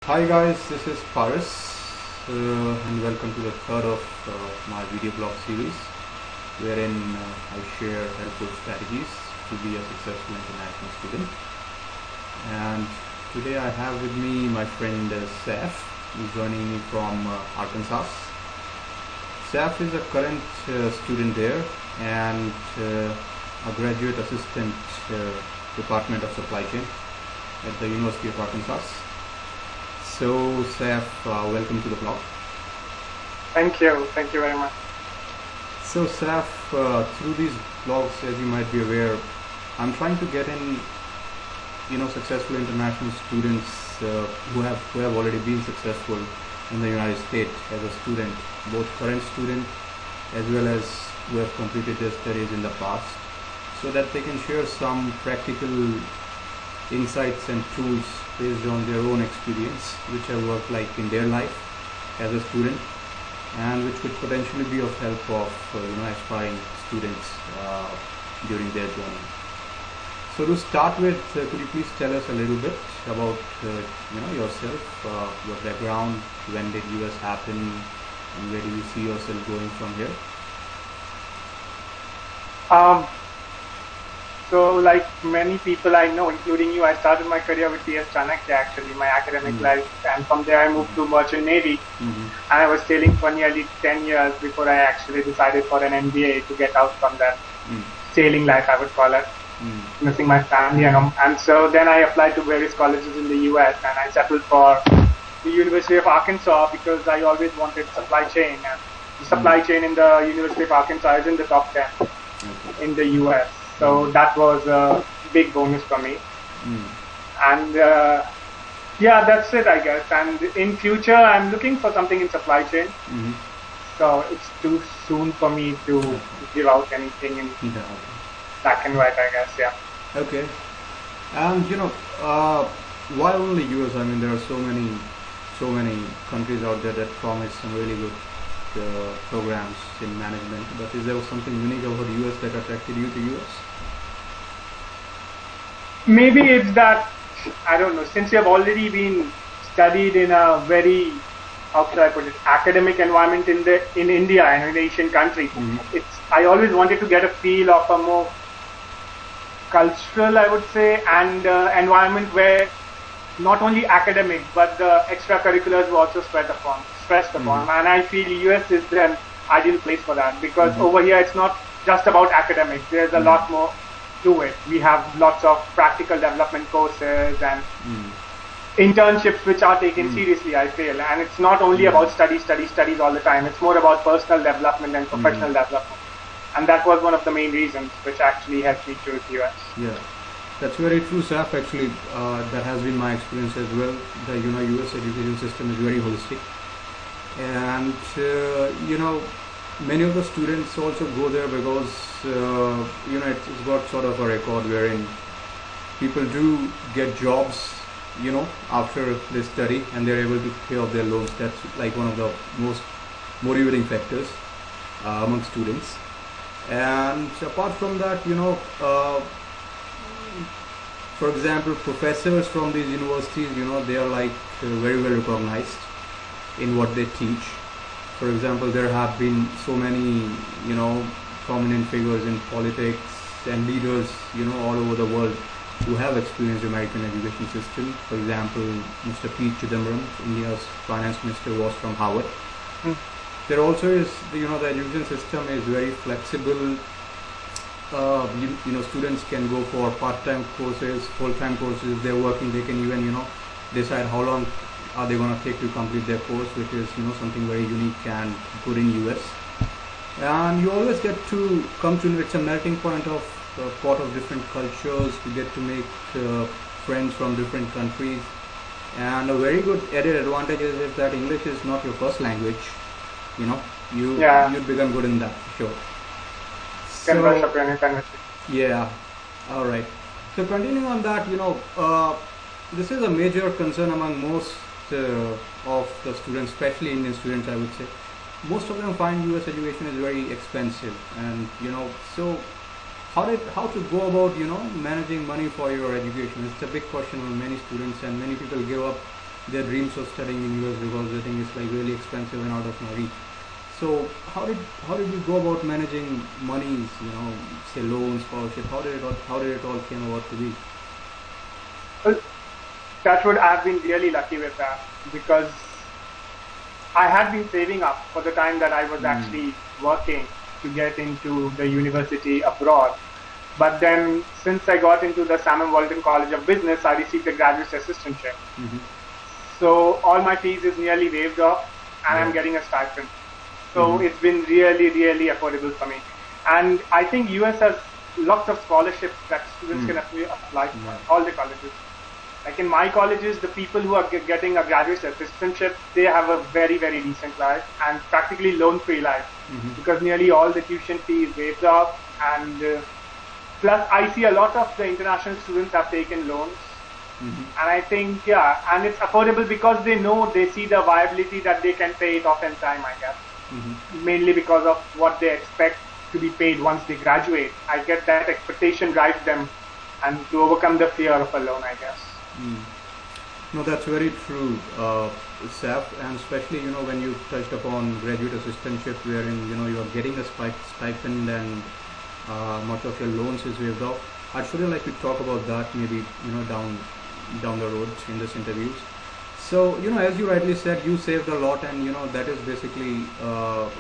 Hi guys, this is Paris and welcome to the third of my video blog series wherein I share helpful strategies to be a successful international student. And today I have with me my friend Saif, who's joining me from Arkansas. Saif is a current student there and a graduate assistant Department of Supply Chain at the University of Arkansas. So Saif, welcome to the blog. Thank you very much. So Saif, through these blogs, as you might be aware, I'm trying to get in, successful international students who have already been successful in the United States as a student, both current student as well as who have completed their studies in the past, so that they can share some practical insights and tools based on their own experience, which have worked like in their life as a student, and which could potentially be of help of aspiring students during their journey. So to start with, could you please tell us a little bit about yourself, your background, when did US happen, and where do you see yourself going from here? So like many people I know, including you, I started my career with TS Chanakya actually, my academic life, and from there I moved to Merchant Navy, and I was sailing for nearly 10 years before I actually decided for an MBA to get out from that sailing life, I would call it, missing my family and so then I applied to various colleges in the US and I settled for the University of Arkansas because I always wanted supply chain, and the supply chain in the University of Arkansas is in the top 10 in the US. So that was a big bonus for me. And yeah, that's it, I guess. And in future, I'm looking for something in supply chain. So it's too soon for me to give out anything in black and white, I guess. Yeah. Okay. And why only US? I mean, there are so many countries out there that promise some really good programs in management, but is there something unique about US that attracted you to US? Maybe it's that, I don't know, since you have already been studied in a very, how should I put it, academic environment in India and in Asian country, I always wanted to get a feel of a more cultural, I would say, and environment where not only academic but the extracurriculars were also stressed upon, and I feel US is the ideal place for that because over here it's not just about academics. There's a lot more to it. We have lots of practical development courses and internships which are taken seriously, I feel, and it's not only about studies all the time. It's more about personal development and professional development, and that was one of the main reasons which actually helped me choose US. Yeah. That's very true, Saif. Actually, that has been my experience as well. The US education system is very holistic, and many of the students also go there because it's got sort of a record wherein people do get jobs after they study and they're able to pay off their loans. That's like one of the most motivating factors among students. And apart from that, for example, professors from these universities, they are like very well recognized in what they teach. For example, there have been so many, prominent figures in politics and leaders, all over the world who have experienced the American education system. For example, Mr. P. Chidambaram, India's finance minister, was from Harvard. There also is, the education system is very flexible. Students can go for part-time courses, full-time courses. If they're working, they can even, decide how long are they going to take to complete their course, which is, something very unique and good in US. And you always get to come to, it's a melting point of pot of different cultures. You get to make friends from different countries. And a very good added advantage is if that English is not your first language, you'd become good in that for sure. Can brush up any conversation. Yeah, all right. So continuing on that, this is a major concern among most of the students, especially Indian students, I would say. Most of them find US education is very expensive, and so how to go about managing money for your education. It's a big question for many students, and many people give up their dreams of studying in US because they think it's like really expensive and out of my reach. So how did you go about managing monies, say loans, scholarship? How did it all came about to be? Well, touch wood, I've been really lucky with that because I had been saving up for the time that I was Mm. actually working to get into the university abroad. But then, since I got into the Sam Walton College of Business, I received a graduate assistantship. Mm-hmm. So all my fees is nearly waived off, and I'm Yeah. getting a stipend. So Mm-hmm. it's been really, really affordable for me. And I think US has lots of scholarships that students Mm. can actually apply for, Yeah. all the colleges. Like in my colleges, the people who are getting a graduate assistantship, they have a very, very decent life and practically loan-free life Mm-hmm. because nearly all the tuition fee is waived off. And plus, I see a lot of the international students have taken loans. Mm-hmm. And I think, yeah, and it's affordable because they see the viability that they can pay it off in time, I guess. Mm-hmm. Mainly because of what they expect to be paid once they graduate. I guess that expectation drives them and to overcome the fear of a loan, I guess. Mm. No, that's very true, Saf, and especially when you touched upon graduate assistantship, wherein you are getting a stipend and much of your loans is waived off. I'd surely like to talk about that maybe down the road in this interviews. So as you rightly said, you saved a lot, and that is basically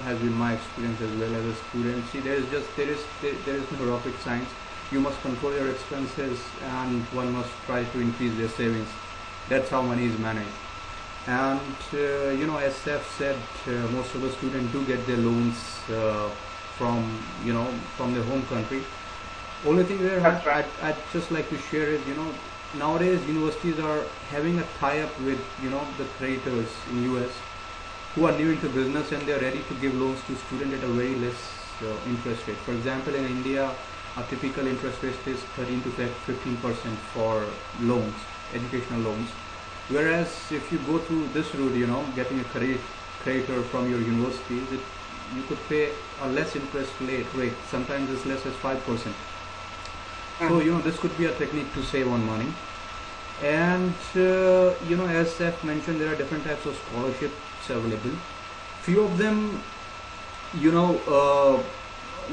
has been my experience as well as a student. See, there is no rocket science. You must control your expenses, and one must try to increase their savings. That's how money is managed. And as Seth said, most of the students do get their loans from from their home country. Only thing where That's right. I'd just like to share is nowadays universities are having a tie-up with the creditors in US who are new into business, and they are ready to give loans to students at a very less interest rate. For example, in India, a typical interest rate is 13 to 15% for loans, educational loans. Whereas if you go through this route, getting a creditor from your university, you could pay a less interest rate. Sometimes as less as 5%. So this could be a technique to save on money. And as Seth mentioned, there are different types of scholarships available. Few of them, you know,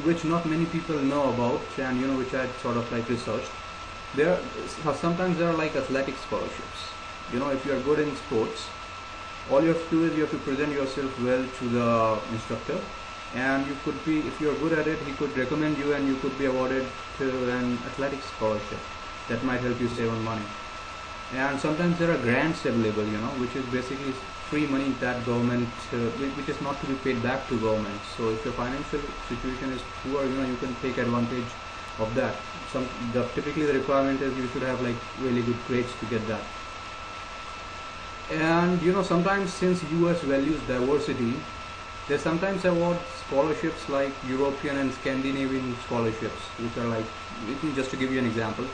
which not many people know about, and which I sort of like researched. There, sometimes there are like athletic scholarships. If you are good in sports, all you have to do is you have to present yourself well to the instructor, and you could be, if you are good at it, he could recommend you, and you could be awarded to an athletic scholarship that might help you save on money. And sometimes there are grants available, which is basically free money that government, which is not to be paid back to government. So if your financial situation is poor, you can take advantage of that. Typically the requirement is you should have like really good grades to get that. And sometimes, since US values diversity, they sometimes award scholarships like European and Scandinavian scholarships, which are like, just to give you an example,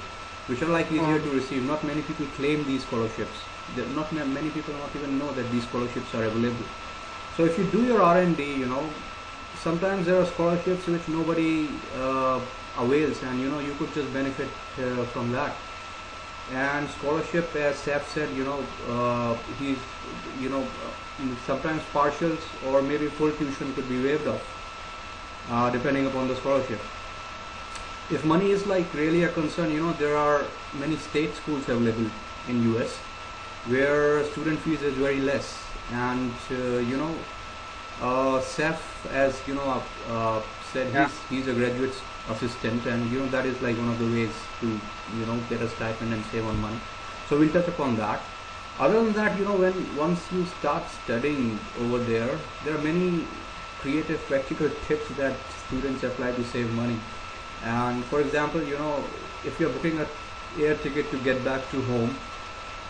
which are like easier to receive. Not many people claim these scholarships. Not many people not even know that these scholarships are available. So if you do your R&D, sometimes there are scholarships which nobody avails, and you could just benefit from that. And scholarship, as Saf said, he's sometimes partials or maybe full tuition could be waived off, depending upon the scholarship. If money is like really a concern, there are many state schools available in US where student fees is very less. And Saf, as said, Yeah. he's a graduate assistant, and that is like one of the ways to get a stipend and save on money. So we'll touch upon that. Other than that, once you start studying over there, there are many creative practical tips that students apply to save money. And for example, if you're booking a air ticket to get back to home,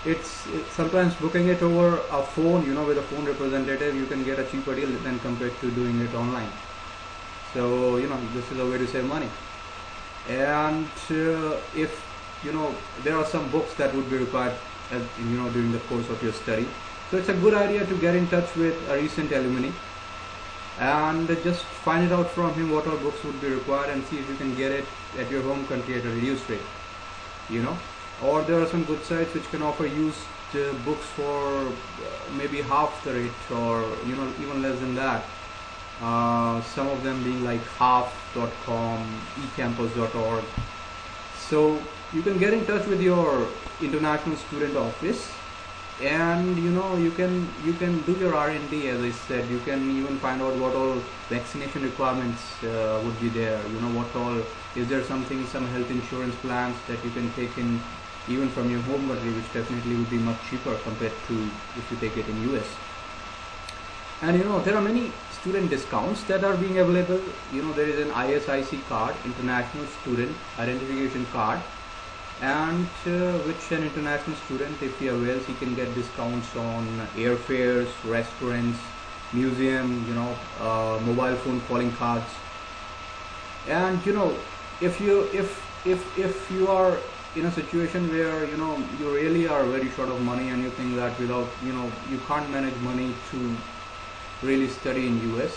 it's sometimes booking it over a phone, with a phone representative, you can get a cheaper deal than compared to doing it online. So this is a way to save money. And if there are some books that would be required during the course of your study, so it's a good idea to get in touch with a recent alumni and just find it out from him what all books would be required, and see if you can get it at your home country at a reduced rate. Or there are some good sites which can offer used books for maybe half the rate, or even less than that. Some of them being like half.com, ecampus.org. So you can get in touch with your international student office, and you can do your R&D. As I said, you can even find out what all vaccination requirements would be there. What all is there, some health insurance plans that you can take in even from your home country, which definitely would be much cheaper compared to if you take it in US. And there are many student discounts that are being available. There is an ISIC card, International Student Identification Card, and which an international student, if he avails, he can get discounts on airfares, restaurants, museum, mobile phone calling cards. And if you are in a situation where you really are very short of money, and you think that without you can't manage money to really study in US,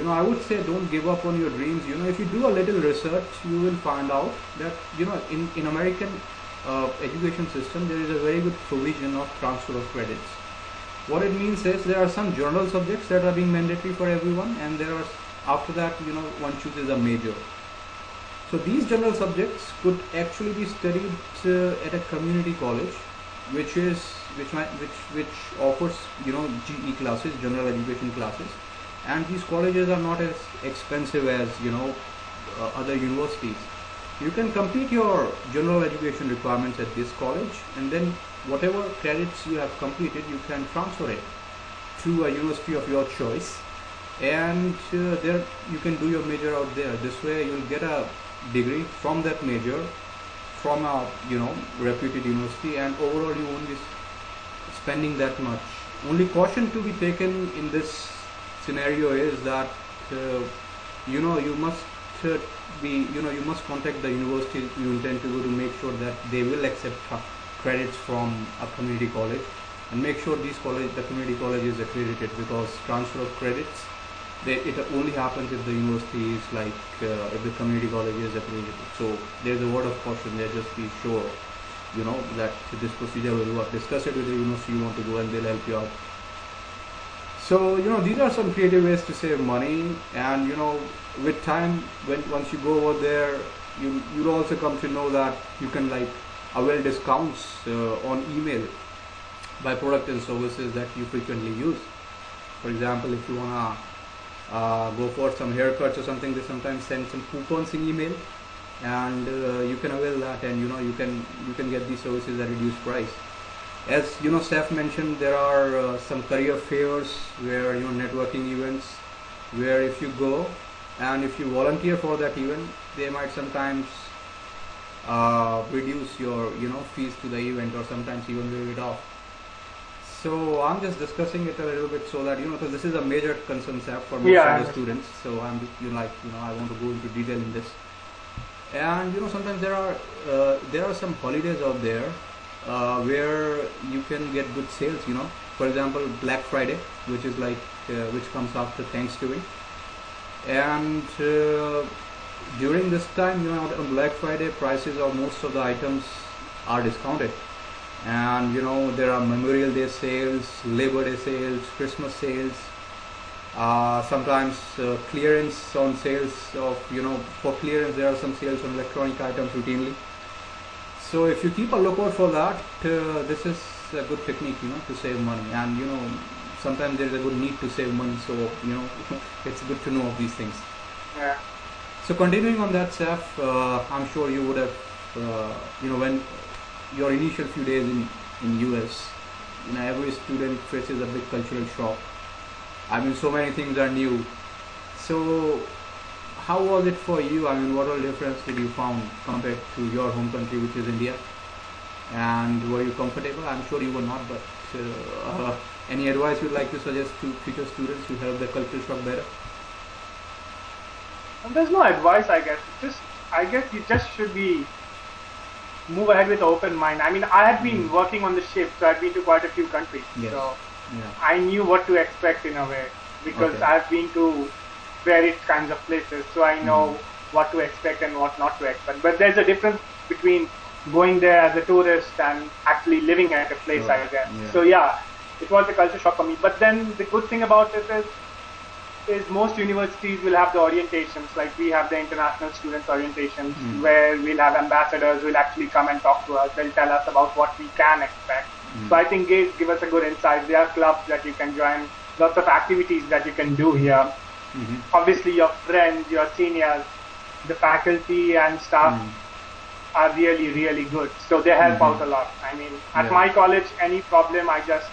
I would say don't give up on your dreams. If you do a little research, you will find out that in American education system, there is a very good provision of transfer of credits. What it means is there are some general subjects that are being mandatory for everyone, and there are, after that, one chooses a major. So these general subjects could actually be studied at a community college, which offers GE classes, general education classes, and these colleges are not as expensive as other universities. You can complete your general education requirements at this college, and then whatever credits you have completed, you can transfer it to a university of your choice, and there you can do your major out there. This way you will get a degree from that major from a reputed university, and overall you won't be spending that much. Only caution to be taken in this scenario is that you must you must contact the university you intend to go to make sure that they will accept credits from a community college, and make sure the community college is accredited, because transfer of credits, it only happens if the university is if the community college is accredited. So there's a word of caution there. Just be sure that this procedure will work. Discuss it with the university you want to go, and they'll help you out. So these are some creative ways to save money, and with time, once you go over there, you'll also come to know that you can avail discounts on email by product and services that you frequently use. For example, if you wanna go for some haircuts or something, they sometimes send some coupons in email, and you can avail that, and you can get these services at reduced price. As Saif mentioned, there are some career fairs where networking events, where if you go and if you volunteer for that event, they might sometimes reduce your fees to the event, or sometimes even waive it off. So I'm just discussing it a little bit so that because this is a major concern for most of the students. So I'm I want to go into detail in this. And sometimes there are some holidays out there where you can get good sales. For example, Black Friday, which is which comes after Thanksgiving, and during this time, on Black Friday, prices of most of the items are discounted. And there are Memorial Day sales, Labor Day sales, Christmas sales, sometimes clearance on sales of for clearance there are some sales on electronic items routinely. So if you keep a lookout for that, this is a good technique to save money. And sometimes there is a good need to save money, so it's good to know of these things. Yeah. So continuing on that, Saif, I'm sure you would have when your initial few days in US, every student faces a big cultural shock. I mean, so many things are new. So how was it for you? I mean, what all difference did you found compared to your home country, which is India? And were you comfortable? I'm sure you were not, but any advice you'd like to suggest to future students to help the cultural shock better? There's no advice, I guess. I guess you just should move ahead with open mind. I mean, I had been working on the ship, so I'd been to quite a few countries. Yes. So yeah. I knew what to expect in a way, because I've been to various kinds of places, so I know what to expect and what not to expect. But there's a difference between going there as a tourist and actually living at a place, Sure. I guess. Yeah. So yeah, it was a culture shock for me. But then the good thing about it is most universities will have the orientations, like we have the international students orientations, where we'll have ambassadors who will actually come and talk to us. They'll tell us about what we can expect. So I think they give us a good insight. There are clubs that you can join, lots of activities that you can do here. Obviously, your friends, your seniors, the faculty and staff are really, really good. So they help out a lot. I mean, at my college, any problem, I just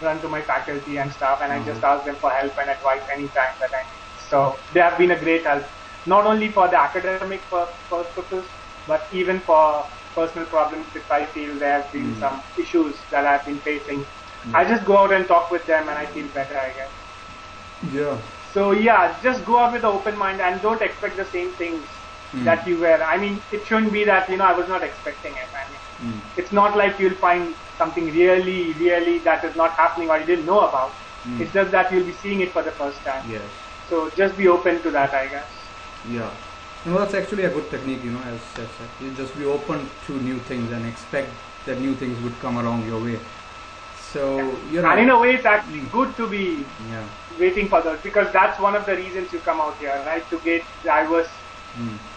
run to my faculty and staff, and I just ask them for help and advice anytime that I need. So they have been a great help, not only for the academic purpose, but even for personal problems. If I feel there have been some issues that I've been facing, I just go out and talk with them, and I feel better, I guess. Yeah. So yeah, just go out with an open mind and don't expect the same things that you were. I mean, it shouldn't be that, I was not expecting it. I mean, it's not like you'll find something really, really that is not happening or you didn't know about. It's just that you'll be seeing it for the first time. Yes. So just be open to that, I guess. Yeah. That's actually a good technique, as said. You just be open to new things and expect that new things would come along your way. So, And in a way, it's actually good to be yeah. waiting for those, because that's one of the reasons you come out here, right? To get diverse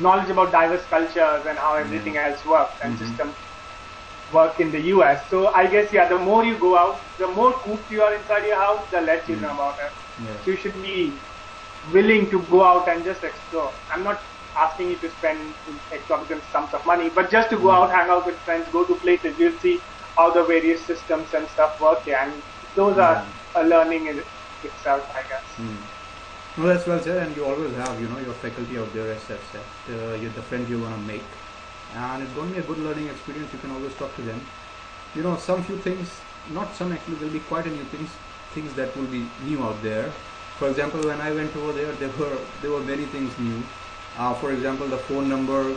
knowledge about diverse cultures and how everything else works and systems work in the US. So I guess, the more you go out, the more cooped you are inside your house, the less you know about it. Yeah. So you should be willing to go out and just explore. I'm not asking you to spend exorbitant sums of money, but just to go out, hang out with friends, go to places, you'll see how the various systems and stuff work here. And those are a learning in itself, I guess. No, that's well said, and you always have, your faculty out there, as I've said, the friends you're going to make. And it's going to be a good learning experience. You can always talk to them. Some few things, not some actually, there'll be quite a new things that will be new out there. For example, when I went over there were many things new. For example, the phone number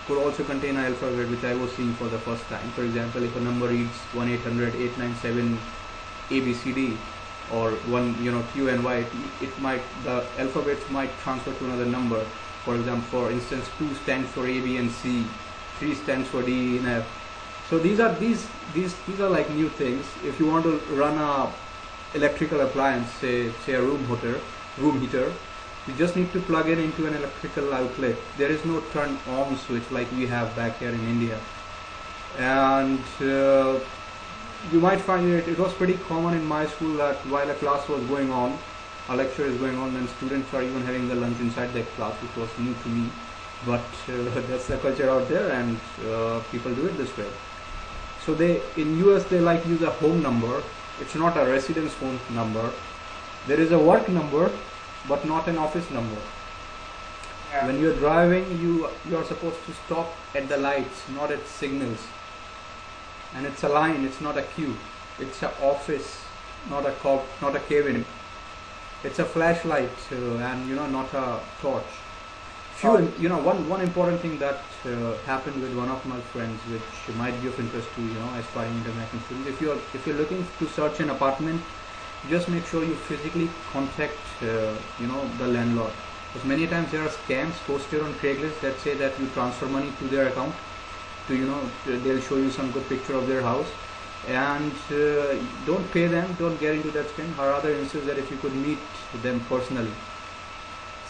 could also contain an alphabet, which I was seeing for the first time. For example, if a number reads 1-800-897 ABCD or Q and Y, the alphabets might transfer to another number. For example, for instance, 2 stands for A, B, and C, 3 stands for D, E, and F. So these are like new things. If you want to run a electrical appliance, say a room heater, you just need to plug it into an electrical outlet. There is no turn on switch like we have back here in India. And you might find it was pretty common in my school that while a class was going on, a lecture is going on, then students are even having the lunch inside their class, which was new to me. But that's the culture out there, and people do it this way. So in US they like to use a home number. It's not a residence phone number. There is a work number, but not an office number. Yeah. When you're driving, you are supposed to stop at the lights, not at signals. And it's a line, it's not a queue. It's an office, not a cabin. It's a flashlight, and not a torch. One important thing that happened with one of my friends, which might be of interest to aspiring international students. If you're looking to search an apartment, just make sure you physically contact the landlord, because many times there are scams posted on Craigslist that say that you transfer money to their account, they'll show you some good picture of their house, and don't pay them, don't get into that scam. Or rather insist that if you could meet them personally.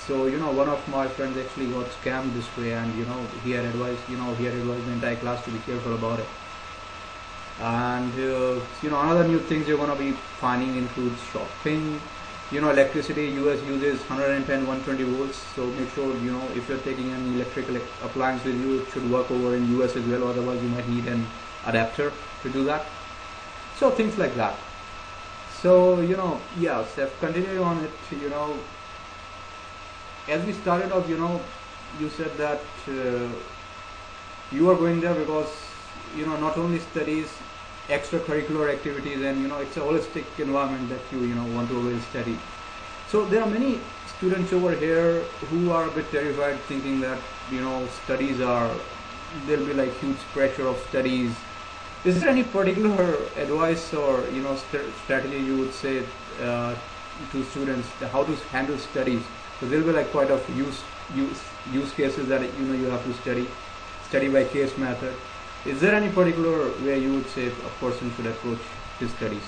So one of my friends actually got scammed this way, and he had advised the entire class to be careful about it. And another new things you're going to be finding includes shopping. Electricity, US uses 110 120 volts, so make sure if you're taking an electrical appliance with you, it should work over in US as well, otherwise you might need an adapter to do that. So things like that. So Seth, continuing on it, as we started off, you said that you are going there because not only studies, extracurricular activities, and it's a holistic environment that you want to always study. So there are many students over here who are a bit terrified, thinking that there'll be like huge pressure of studies. Is there any particular advice or strategy you would say to students how to handle studies? So there'll be like quite a use cases that you have to study by case method. Is there any particular way you would say a person should approach his studies?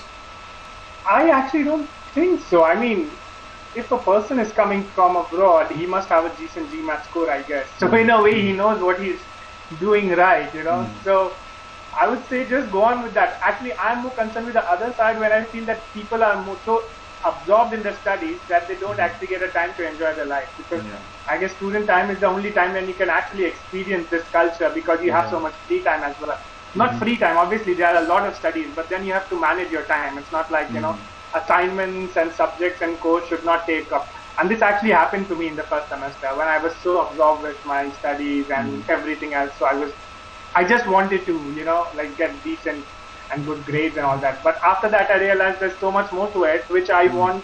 I actually don't think so. I mean, if a person is coming from abroad, he must have a decent GMAT score, I guess. So in a way, he knows what he's doing right, you know. So I would say just go on with that. Actually, I'm more concerned with the other side when I feel that people are more so absorbed in their studies that they don't actually get a time to enjoy their life. Because I guess student time is the only time when you can actually experience this culture because you have so much free time as well. Not free time, obviously there are a lot of studies, but then you have to manage your time. It's not like, you know, assignments and subjects and course should not take up. And this actually happened to me in the first semester when I was so absorbed with my studies and everything else. So I just wanted to, you know, like get decent and good grades and all that. But after that, I realized there's so much more to it, which I want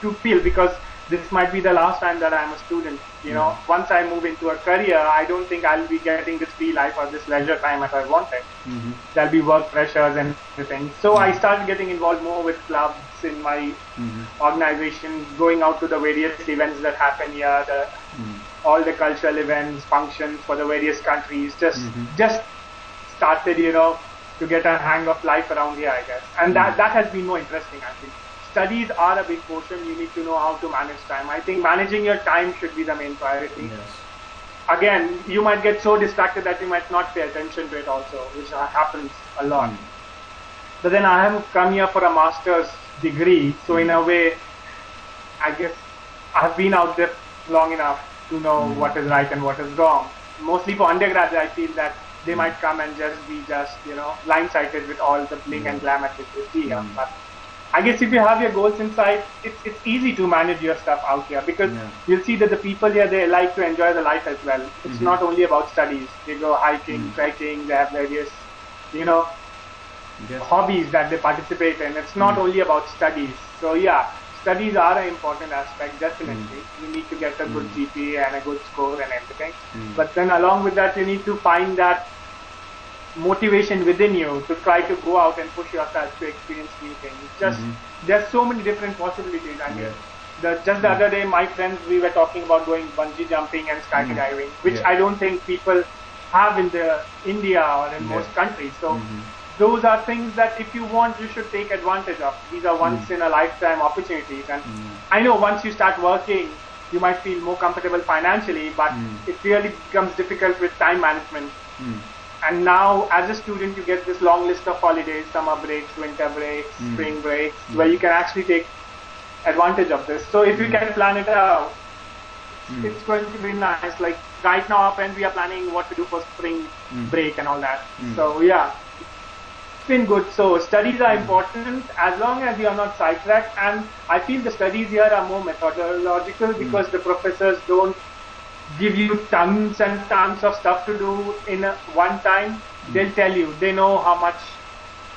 to feel because this might be the last time that I'm a student. You know, once I move into a career, I don't think I'll be getting this free life or this leisure time as I wanted. There'll be work pressures and everything. So I started getting involved more with clubs in my organization, going out to the various events that happen here, all the cultural events, functions for the various countries. Just started, you know, to get a hang of life around here, I guess. And that has been more interesting, I think. Studies are a big portion. You need to know how to manage time. I think managing your time should be the main priority. Again, you might get so distracted that you might not pay attention to it also, which happens a lot. But then I have come here for a master's degree. So in a way, I guess I've been out there long enough to know what is right and what is wrong. Mostly for undergrads, I feel that they might come and just be you know, blindsided with all the bling and glam at which they see here. But I guess if you have your goals in sight, it's easy to manage your stuff out here because you'll see that the people here, they like to enjoy the life as well. It's not only about studies. They go hiking, trekking, they have various, you know, hobbies that they participate in. It's not only about studies. So yeah, studies are an important aspect, definitely. You need to get a good GPA and a good score and everything. But then along with that, you need to find that motivation within you to try to go out and push yourself to experience new things. There's so many different possibilities. I mean, just the other day, my friends, we were talking about going bungee jumping and skydiving, which I don't think people have in India or in most countries. So those are things that if you want, you should take advantage of. These are once in a lifetime opportunities. And I know once you start working, you might feel more comfortable financially, but it really becomes difficult with time management. And now, as a student, you get this long list of holidays, summer breaks, winter breaks, spring breaks, where you can actually take advantage of this. So if you can plan it out, it's going to be nice. Like right now, our friends, we are planning what to do for spring break and all that. So yeah, it's been good. So studies are important as long as you are not sidetracked. And I feel the studies here are more methodological because the professors don't give you tons and tons of stuff to do in one time. They'll tell you, they know how much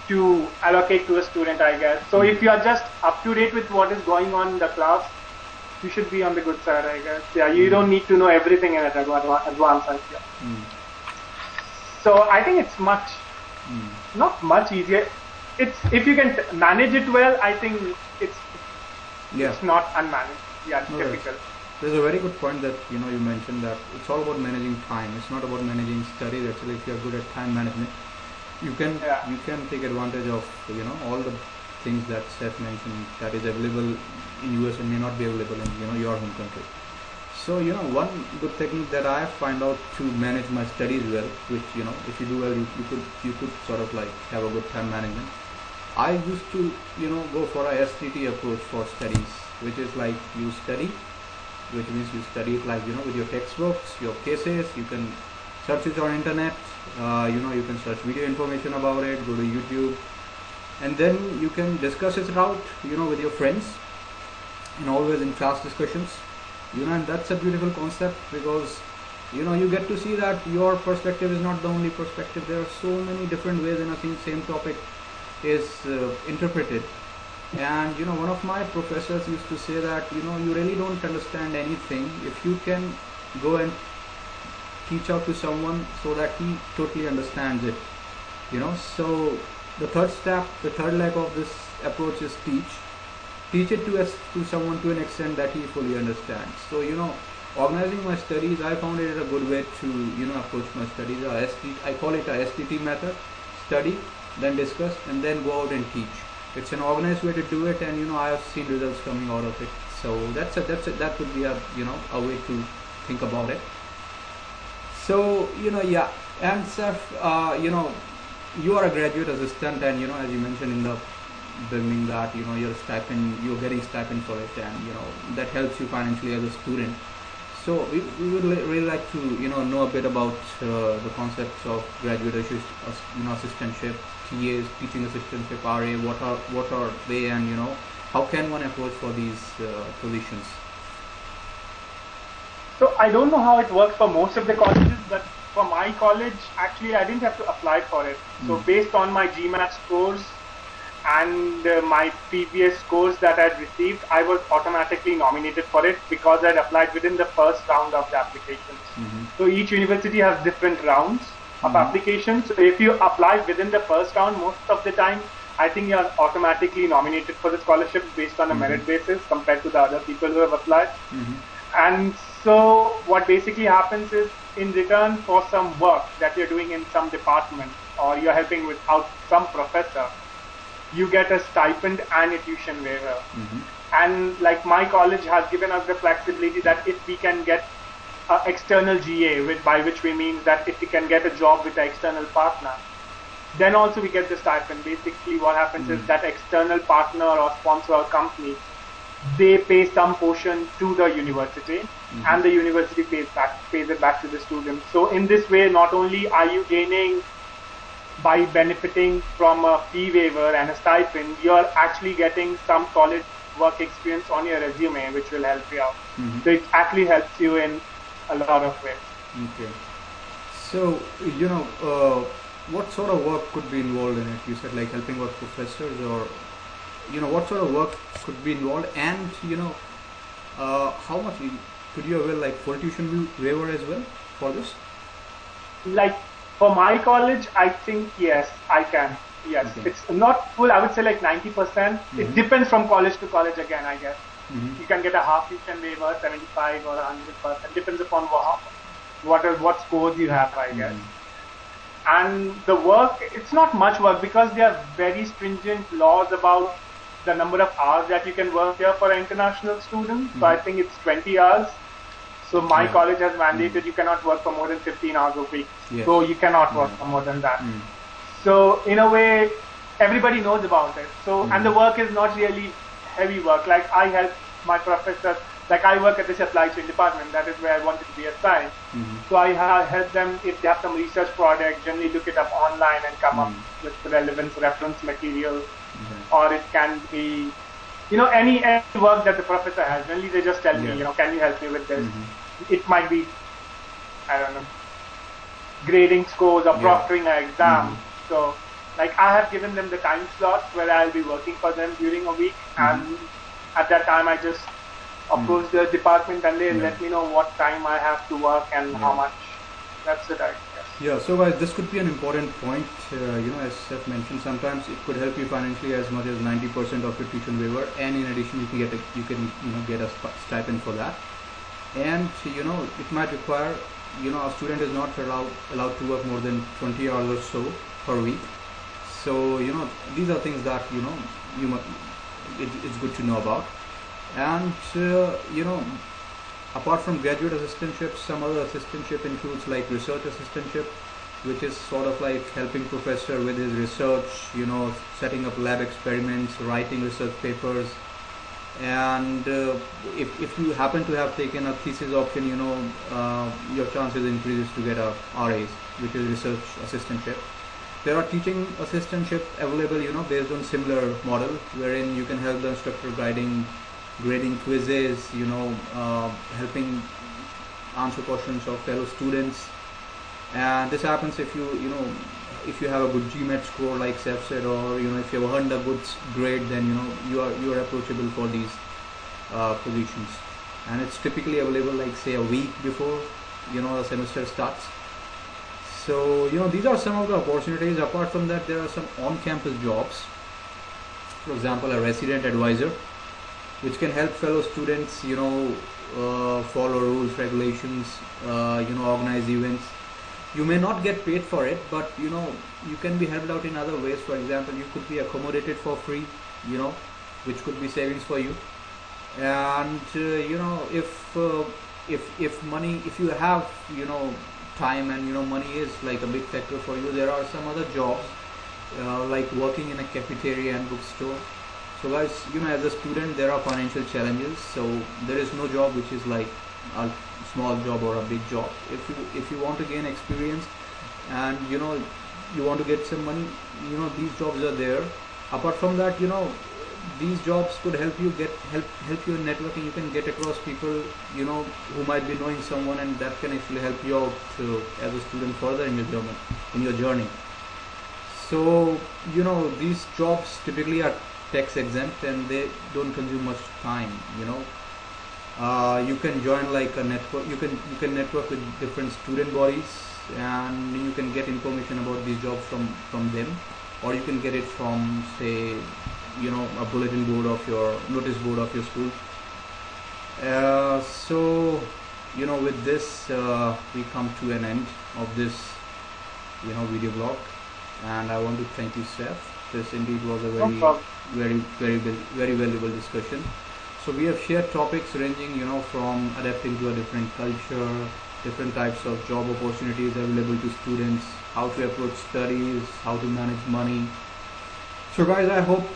to allocate to a student, I guess. So if you are just up to date with what is going on in the class, you should be on the good side, I guess. Yeah, you don't need to know everything in advance. So I think it's not much easier. It's if you can manage it well, I think it's not unmanaged. Yeah, No, typical. There's a very good point that you mentioned that it's all about managing time. It's not about managing studies. Actually, if you're good at time management, you can take advantage of all the things that Saif mentioned that is available in US and may not be available in your home country. So one good technique that I find out to manage my studies well, which if you do well, you could sort of like have a good time management. I used to go for a STT approach for studies, which is like you study, which means you study it like with your textbooks, your cases. You can search it on internet. You can search video information about it, go to YouTube, and then you can discuss it out with your friends, and always in class discussions. And that's a beautiful concept because you get to see that your perspective is not the only perspective. There are so many different ways in a same topic is interpreted. And one of my professors used to say that you really don't understand anything if you can go and teach out to someone so that he totally understands it. So the third leg of this approach is teach it to someone to an extent that he fully understands. So organizing my studies, I found it a good way to approach my studies. I call it a STT method: study, then discuss, and then go out and teach. It's an organized way to do it, and I have seen results coming out of it. So that would be a way to think about it. So yeah, and Seth, you are a graduate assistant, and as you mentioned in the beginning that you're getting stipend for it, and that helps you financially as a student. So we would really like to know a bit about the concepts of graduate assistantship, TAs, teaching assistantship, RA. What are they, and how can one approach for these positions? So I don't know how it works for most of the colleges, but for my college, actually, I didn't have to apply for it. So based on my GMAT scores and my previous scores that I'd received, I was automatically nominated for it because I'd applied within the first round of the applications. So each university has different rounds of applications. So if you apply within the first round, most of the time, I think you're automatically nominated for the scholarship based on a merit basis compared to the other people who have applied. And so what basically happens is, in return for some work that you're doing in some department, or you're helping with out some professor, you get a stipend and a tuition waiver. And like my college has given us the flexibility that if we can get an external GA, by which we mean that if we can get a job with an external partner, then also we get the stipend. Basically what happens is that external partner or sponsor or company, they pay some portion to the university, and the university pays it back to the student. So in this way, not only are you gaining by benefiting from a fee waiver and a stipend, you're actually getting some solid work experience on your resume, which will help you out. So it actually helps you in a lot of ways. Okay. So what sort of work could be involved in it? You said like helping out professors, or what sort of work could be involved, and how much could you avail, like full tuition waiver as well for this? Like for my college, I think yes, I can. Yes, it's not full. I would say like 90%. It depends from college to college again, I guess. You can get a half tuition waiver, 75 or 100%. Depends upon what scores you have, I guess. And the work, it's not much work because there are very stringent laws about the number of hours that you can work here for an international student. So I think it's 20 hours. So my college has mandated you cannot work for more than 15 hours a week. So you cannot work for more than that. So in a way, everybody knows about it. So and the work is not really heavy work. Like I help my professors. Like I work at the supply chain department. That is where I wanted to be assigned. So I help them if they have some research project. Generally look it up online and come up with relevant reference material. Or it can be, any work that the professor has. Generally they just tell me, can you help me with this? It might be, I don't know, grading scores or proctoring an exam. So like I have given them the time slots where I'll be working for them during a week, and at that time I just approach the department and they let me know what time I have to work and how much. That's it, I guess. Yeah, so guys, this could be an important point. As Seth mentioned, sometimes it could help you financially as much as 90% of your tuition waiver, and in addition you can get a stipend for that. And it might require, a student is not allowed to work more than 20 hours or so per week. So these are things that it's good to know about. And apart from graduate assistantship, some other assistantship includes like research assistantship, which is sort of like helping professor with his research, setting up lab experiments, writing research papers. And if you happen to have taken a thesis option, your chances increases to get a RAs, which is research assistantship. There are teaching assistantship available, based on similar model, wherein you can help the instructor grading quizzes, helping answer questions of fellow students. And this happens if if you have a good GMAT score, like Seth said, or if you have earned a good grade, then you are approachable for these positions. And it's typically available like say a week before the semester starts. So these are some of the opportunities. Apart from that, there are some on-campus jobs. For example, a resident advisor, which can help fellow students follow rules, regulations, organize events. You may not get paid for it, but you can be helped out in other ways. For example, you could be accommodated for free, which could be savings for you. And if money, if you have time, and money is like a big factor for you, there are some other jobs like working in a cafeteria and bookstore. So guys, as a student, there are financial challenges, so there is no job which is like a small job or a big job. If you want to gain experience, and you want to get some money, these jobs are there. Apart from that, these jobs could help you help you in networking. You can get across people who might be knowing someone, and that can actually help you out as a student further in your journey. So these jobs typically are tax exempt, and they don't consume much time. You can join like a network. You can network with different student bodies, and you can get information about these jobs from them, or you can get it from, say, a bulletin board of your notice board of your school. So with this we come to an end of this video blog, and I want to thank you, Seth. This indeed was a very valuable discussion. So we have shared topics ranging from adapting to a different culture, different types of job opportunities available to students, how to approach studies, how to manage money. So guys, I hope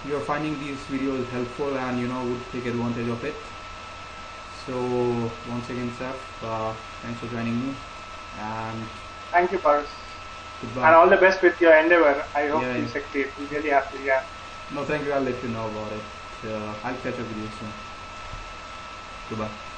you're finding these videos helpful and would take advantage of it. So once again, Seth, thanks for joining me, and thank you, Paras. Goodbye. And all the best with your endeavor. I hope Yeah, you yeah. succeed. I'm really happy. Yeah. No, thank you. I'll let you know about it. I'll catch up with you soon. Goodbye.